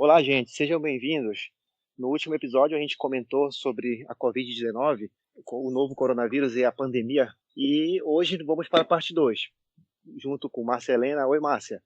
Olá, gente, sejam bem-vindos. No último episódio, a gente comentou sobre a Covid-19, o novo coronavírus e a pandemia. E hoje vamos para a parte 2, junto com Márcia Helena. Oi, Márcia.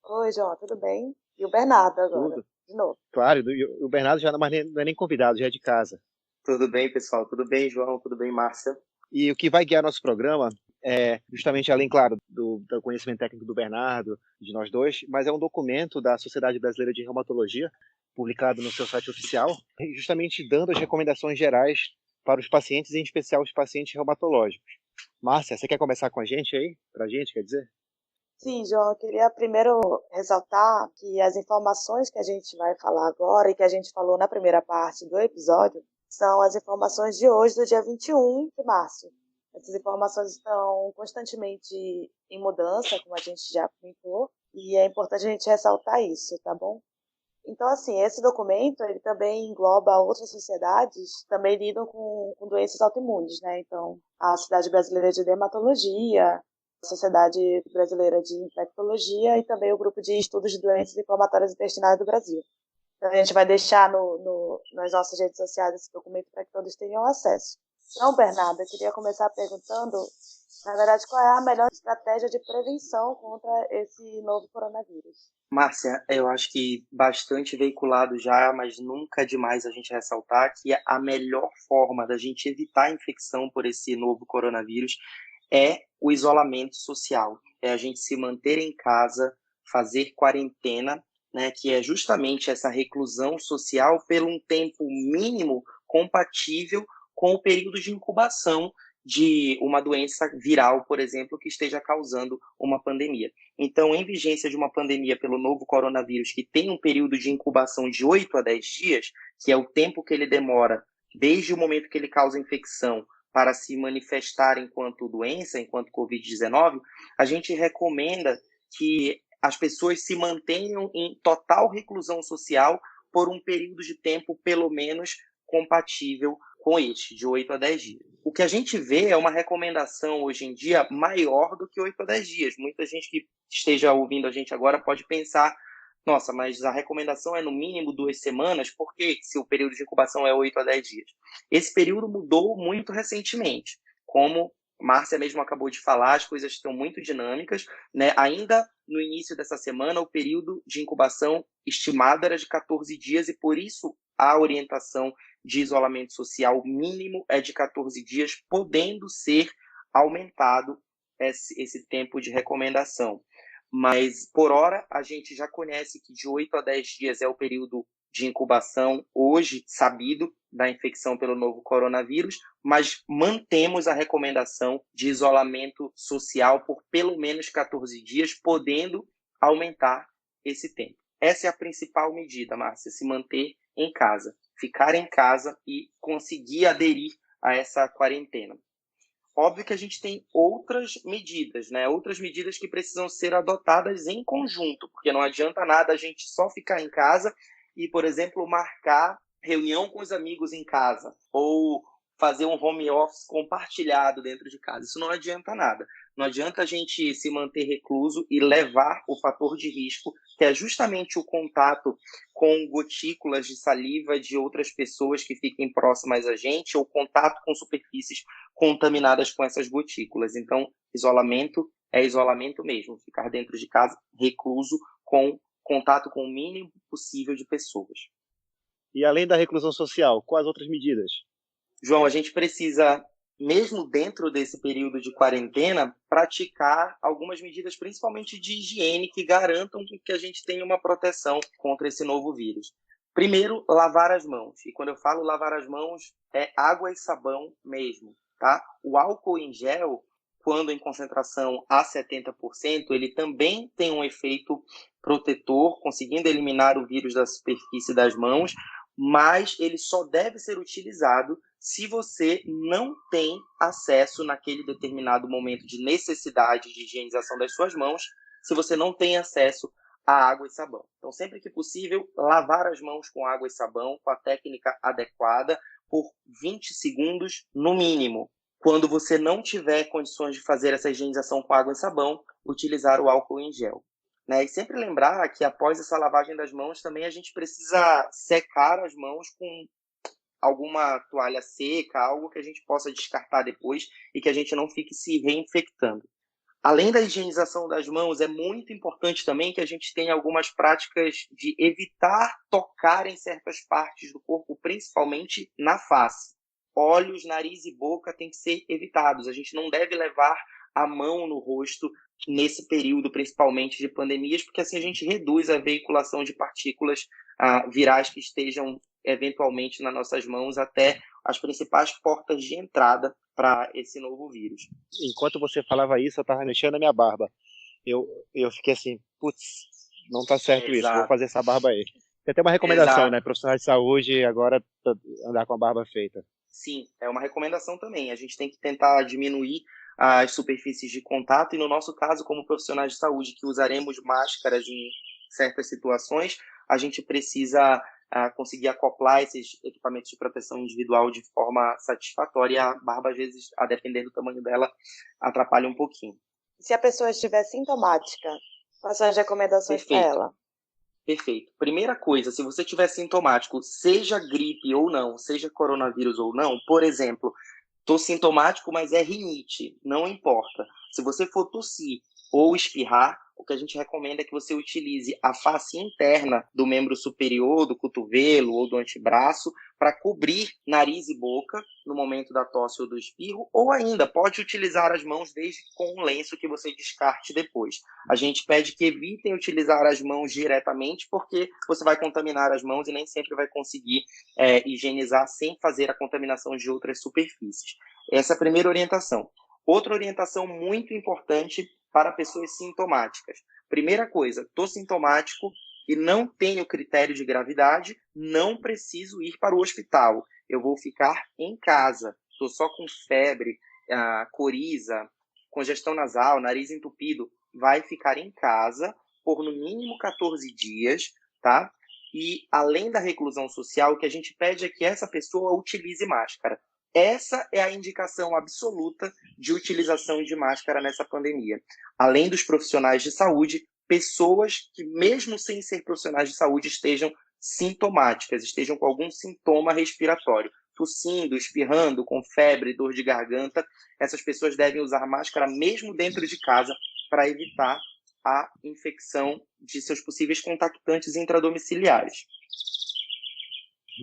Oi, João, tudo bem? E o Bernardo agora, Tudo? de novo. Claro, e o Bernardo já não é nem convidado, já é de casa. Tudo bem, pessoal? Tudo bem, João? Tudo bem, Márcia? E o que vai guiar nosso programa é justamente, além, claro, do conhecimento técnico do Bernardo, de nós dois, mas é um documento da Sociedade Brasileira de Reumatologia, publicado no seu site oficial, justamente dando as recomendações gerais para os pacientes, em especial os pacientes reumatológicos. Márcia, você quer começar com a gente aí? Pra gente, quer dizer? Sim, João, eu queria primeiro ressaltar que as informações que a gente vai falar agora e que a gente falou na primeira parte do episódio são as informações de hoje, do dia 21 de março. Essas informações estão constantemente em mudança, como a gente já comentou, e é importante a gente ressaltar isso, tá bom? Então, assim, esse documento, ele também engloba outras sociedades que também lidam com doenças autoimunes, né? Então, a Sociedade Brasileira de Dermatologia, a Sociedade Brasileira de Infectologia e também o Grupo de Estudos de Doenças Inflamatórias Intestinais do Brasil. Então, a gente vai deixar nas nossas redes sociais esse documento para que todos tenham acesso. Então, Bernardo, eu queria começar perguntando, na verdade, qual é a melhor estratégia de prevenção contra esse novo coronavírus? Márcia, eu acho que bastante veiculado já, mas nunca é demais a gente ressaltar que a melhor forma da gente evitar a infecção por esse novo coronavírus é o isolamento social. É a gente se manter em casa, fazer quarentena, né, que é justamente essa reclusão social por um tempo mínimo compatível com o período de incubação de uma doença viral, por exemplo, que esteja causando uma pandemia. Então, em vigência de uma pandemia pelo novo coronavírus, que tem um período de incubação de 8 a 10 dias, que é o tempo que ele demora desde o momento que ele causa infecção para se manifestar enquanto doença, enquanto Covid-19, a gente recomenda que as pessoas se mantenham em total reclusão social por um período de tempo, pelo menos, compatível com este, de 8 a 10 dias. O que a gente vê é uma recomendação hoje em dia maior do que 8 a 10 dias. Muita gente que esteja ouvindo a gente agora pode pensar, nossa, mas a recomendação é no mínimo 2 semanas, por que se o período de incubação é 8 a 10 dias? Esse período mudou muito recentemente. Como Márcia mesmo acabou de falar, as coisas estão muito dinâmicas, né? Ainda no início dessa semana, o período de incubação estimado era de 14 dias e, por isso, a orientação de isolamento social mínimo é de 14 dias, podendo ser aumentado esse tempo de recomendação. Mas, por hora, a gente já conhece que de 8 a 10 dias é o período de incubação hoje sabido da infecção pelo novo coronavírus, mas mantemos a recomendação de isolamento social por pelo menos 14 dias, podendo aumentar esse tempo. Essa é a principal medida, Márcia, se manter em casa, ficar em casa e conseguir aderir a essa quarentena. Óbvio que a gente tem outras medidas, né? Outras medidas que precisam ser adotadas em conjunto, porque não adianta nada a gente só ficar em casa e, por exemplo, marcar reunião com os amigos em casa ou fazer um home office compartilhado dentro de casa. Isso não adianta nada. Não adianta a gente se manter recluso e levar o fator de risco, que é justamente o contato com gotículas de saliva de outras pessoas que fiquem próximas a gente ou contato com superfícies contaminadas com essas gotículas. Então, isolamento é isolamento mesmo, ficar dentro de casa, recluso, com contato com o mínimo possível de pessoas. E além da reclusão social, quais outras medidas? João, a gente precisa, mesmo dentro desse período de quarentena, praticar algumas medidas, principalmente de higiene, que garantam que a gente tenha uma proteção contra esse novo vírus. Primeiro, lavar as mãos. E quando eu falo lavar as mãos, é água e sabão mesmo, tá? O álcool em gel, quando em concentração a 70%, ele também tem um efeito protetor, conseguindo eliminar o vírus da superfície das mãos, mas ele só deve ser utilizado se você não tem acesso naquele determinado momento de necessidade de higienização das suas mãos, se você não tem acesso a água e sabão. Então, sempre que possível, lavar as mãos com água e sabão, com a técnica adequada, por 20 segundos no mínimo. Quando você não tiver condições de fazer essa higienização com água e sabão, utilizar o álcool em gel. né? E sempre lembrar que após essa lavagem das mãos também a gente precisa secar as mãos com alguma toalha seca, algo que a gente possa descartar depois e que a gente não fique se reinfectando. Além da higienização das mãos, é muito importante também que a gente tenha algumas práticas de evitar tocar em certas partes do corpo, principalmente na face. Olhos, nariz e boca têm que ser evitados. A gente não deve levar a mão no rosto nesse período, principalmente de pandemias, porque assim a gente reduz a veiculação de partículas virais que estejam eventualmente nas nossas mãos até as principais portas de entrada para esse novo vírus. Enquanto você falava isso, eu estava mexendo na minha barba. Eu fiquei assim, putz, não tá certo isso, vou fazer essa barba aí. Tem até uma recomendação, né? Profissionais de saúde agora andar com a barba feita. Sim, é uma recomendação também. A gente tem que tentar diminuir as superfícies de contato e, no nosso caso, como profissionais de saúde que usaremos máscaras em certas situações, a gente precisa conseguir acoplar esses equipamentos de proteção individual de forma satisfatória. E a barba, às vezes, a depender do tamanho dela, atrapalha um pouquinho. Se a pessoa estiver sintomática, quais são as recomendações para ela? Perfeito. Primeira coisa, se você tiver sintomático, seja gripe ou não, seja coronavírus ou não, por exemplo, estou sintomático, mas é rinite, não importa. Se você for tossir ou espirrar, o que a gente recomenda é que você utilize a face interna do membro superior, do cotovelo ou do antebraço, para cobrir nariz e boca no momento da tosse ou do espirro, ou ainda pode utilizar as mãos desde com um lenço que você descarte depois. A gente pede que evitem utilizar as mãos diretamente, porque você vai contaminar as mãos e nem sempre vai conseguir higienizar sem fazer a contaminação de outras superfícies. Essa é a primeira orientação. Outra orientação muito importante para pessoas sintomáticas. Primeira coisa, estou sintomático e não tenho critério de gravidade, não preciso ir para o hospital. Eu vou ficar em casa. Estou só com febre, coriza, congestão nasal, nariz entupido. Vai ficar em casa por no mínimo 14 dias, tá? E além da reclusão social, o que a gente pede é que essa pessoa utilize máscara. Essa é a indicação absoluta de utilização de máscara nessa pandemia. Além dos profissionais de saúde, pessoas que, mesmo sem ser profissionais de saúde, estejam sintomáticas, estejam com algum sintoma respiratório, tossindo, espirrando, com febre, dor de garganta, essas pessoas devem usar máscara mesmo dentro de casa para evitar a infecção de seus possíveis contactantes intradomiciliares.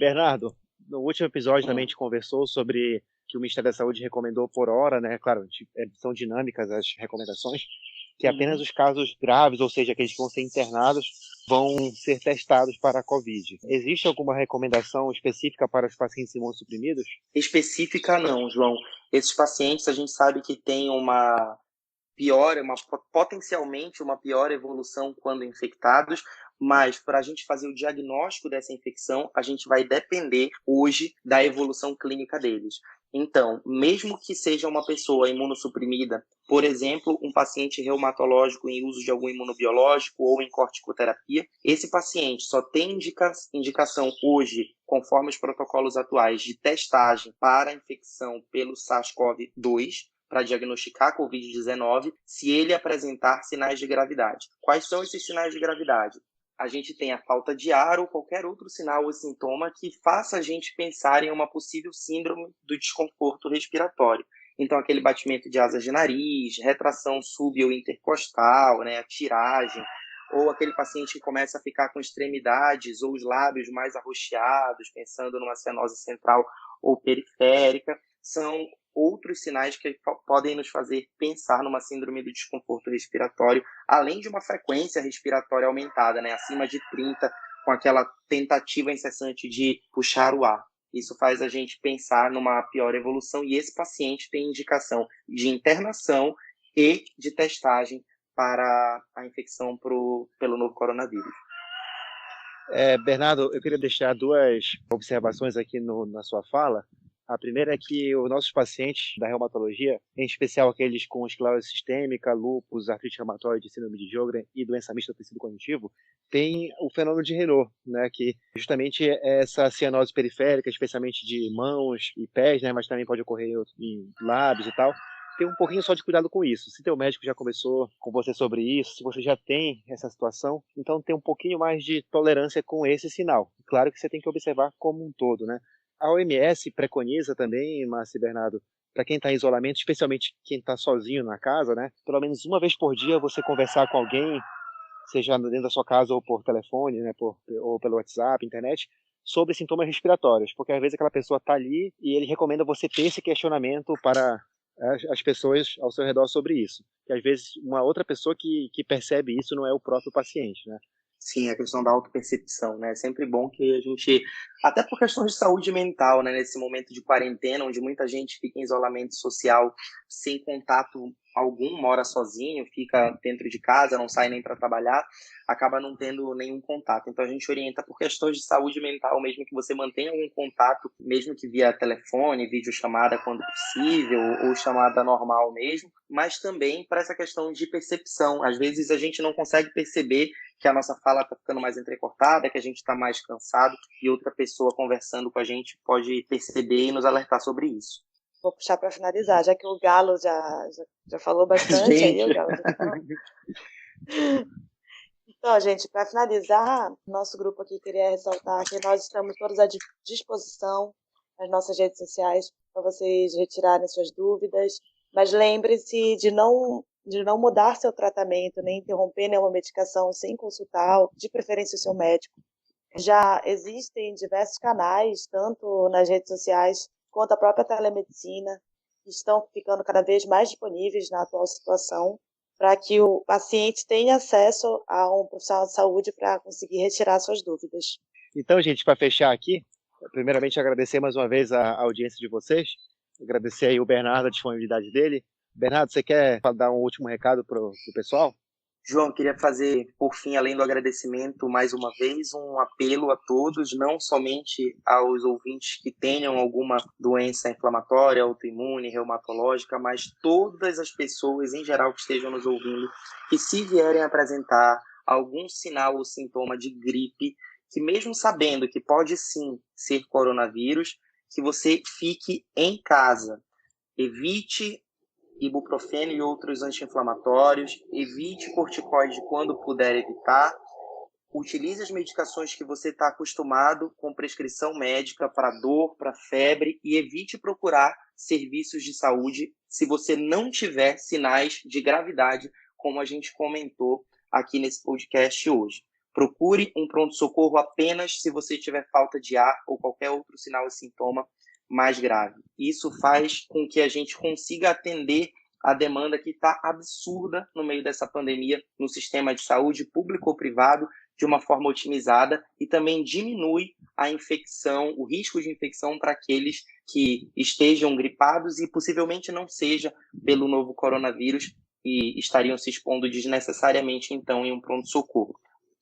Bernardo, no último episódio também a gente conversou sobre que o Ministério da Saúde recomendou por hora, né? Claro, são dinâmicas as recomendações, que apenas os casos graves, ou seja, aqueles que vão ser internados, vão ser testados para a Covid. Existe alguma recomendação específica para os pacientes imunossuprimidos? Específica não, João. Esses pacientes a gente sabe que tem potencialmente uma pior evolução quando infectados, mas para a gente fazer o diagnóstico dessa infecção, a gente vai depender hoje da evolução clínica deles. Então, mesmo que seja uma pessoa imunossuprimida, por exemplo, um paciente reumatológico em uso de algum imunobiológico ou em corticoterapia, esse paciente só tem indicação hoje, conforme os protocolos atuais, de testagem para a infecção pelo SARS-CoV-2, para diagnosticar a Covid-19, se ele apresentar sinais de gravidade. Quais são esses sinais de gravidade? A gente tem a falta de ar ou qualquer outro sinal ou sintoma que faça a gente pensar em uma possível síndrome do desconforto respiratório. Então, aquele batimento de asas de nariz, retração sub- ou intercostal, né, a tiragem, ou aquele paciente que começa a ficar com extremidades ou os lábios mais arroxeados, pensando numa cianose central ou periférica, são outros sinais que podem nos fazer pensar numa síndrome do desconforto respiratório, além de uma frequência respiratória aumentada, né, acima de 30, com aquela tentativa incessante de puxar o ar. Isso faz a gente pensar numa pior evolução e esse paciente tem indicação de internação e de testagem para a infecção pelo novo coronavírus. Bernardo, eu queria deixar duas observações aqui na sua fala. A primeira é que os nossos pacientes da reumatologia, em especial aqueles com esclerose sistêmica, lúpus, artrite reumatoide, síndrome de Sjögren e doença mista do tecido cognitivo, têm o fenômeno de Raynaud, né, que justamente é essa cianose periférica, especialmente de mãos e pés, né, mas também pode ocorrer em lábios e tal. ter um pouquinho só de cuidado com isso. Se teu médico já conversou com você sobre isso, se você já tem essa situação, então tem um pouquinho mais de tolerância com esse sinal. Claro que você tem que observar como um todo, né? A OMS preconiza também, Márcio e Bernardo, para quem está em isolamento, especialmente quem está sozinho na casa, né? Pelo menos uma vez por dia você conversar com alguém, seja dentro da sua casa ou por telefone, né? Ou pelo WhatsApp, internet, sobre sintomas respiratórios, porque às vezes aquela pessoa está ali e ele recomenda você ter esse questionamento para as pessoas ao seu redor sobre isso. Que às vezes uma outra pessoa que percebe isso não é o próprio paciente, né? Sim, a questão da autopercepção, né? É sempre bom que a gente, até por questões de saúde mental, né? Nesse momento de quarentena, onde muita gente fica em isolamento social, sem contato algum, mora sozinho, fica dentro de casa, não sai nem para trabalhar, acaba não tendo nenhum contato. Então a gente orienta por questões de saúde mental, mesmo que você mantenha algum contato, mesmo que via telefone, videochamada quando possível, ou chamada normal mesmo, mas também para essa questão de percepção. Às vezes a gente não consegue perceber que a nossa fala está ficando mais entrecortada, que a gente está mais cansado, e outra pessoa conversando com a gente pode perceber e nos alertar sobre isso. Vou puxar para finalizar, já que o Galo já falou bastante, aí o Galo já falou. Então, gente, para finalizar, nosso grupo aqui queria ressaltar que nós estamos todos à disposição nas nossas redes sociais para vocês retirarem suas dúvidas, mas lembre-se de não mudar seu tratamento, nem interromper nenhuma medicação sem consultar, de preferência, o seu médico. Já existem diversos canais, tanto nas redes sociais quanto a própria telemedicina, que estão ficando cada vez mais disponíveis na atual situação, para que o paciente tenha acesso a um profissional de saúde para conseguir retirar suas dúvidas. Então, gente, para fechar aqui, primeiramente agradecer mais uma vez a audiência de vocês, agradecer aí o Bernardo, a disponibilidade dele. Bernardo, você quer dar um último recado para o pessoal? João, queria fazer, por fim, além do agradecimento, mais uma vez, um apelo a todos, não somente aos ouvintes que tenham alguma doença inflamatória, autoimune, reumatológica, mas todas as pessoas em geral que estejam nos ouvindo, que se vierem apresentar algum sinal ou sintoma de gripe, que mesmo sabendo que pode sim ser coronavírus, que você fique em casa. Evite ibuprofeno e outros anti-inflamatórios, evite corticoide quando puder evitar, utilize as medicações que você está acostumado com prescrição médica para dor, para febre, e evite procurar serviços de saúde se você não tiver sinais de gravidade, como a gente comentou aqui nesse podcast hoje. Procure um pronto-socorro apenas se você tiver falta de ar ou qualquer outro sinal e sintoma mais grave. Isso faz com que a gente consiga atender a demanda que está absurda no meio dessa pandemia no sistema de saúde público ou privado de uma forma otimizada e também diminui a infecção, o risco de infecção para aqueles que estejam gripados e possivelmente não seja pelo novo coronavírus e estariam se expondo desnecessariamente então em um pronto-socorro.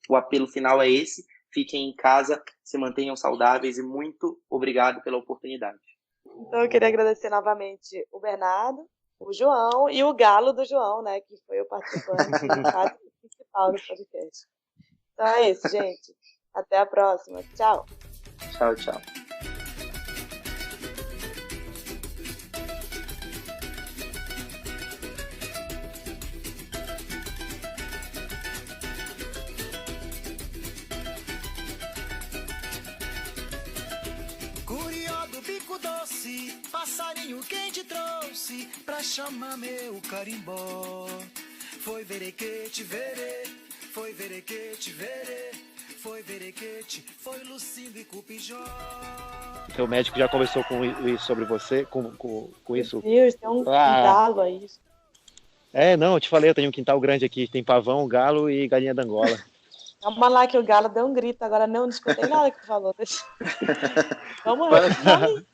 O apelo final é esse. Fiquem em casa, se mantenham saudáveis e muito obrigado pela oportunidade. Então, eu queria agradecer novamente o Bernardo, o João e o Galo do João, né, que foi o participante principal do podcast. Então é isso, gente. Até a próxima. Tchau. Tchau, tchau. Bico doce, passarinho quem te trouxe pra chamar meu carimbó. Foi verequete, verê, foi verequete, verê, foi verequete, foi Lucindo e Cupijó. Seu médico já conversou com isso sobre você, com isso? Meu Deus, tem um galo aí. Não, eu te falei, eu tenho um quintal grande aqui, tem pavão, galo e galinha d'Angola. Calma lá que o Galo deu um grito, agora não escutei nada que tu falou. Vamos ver.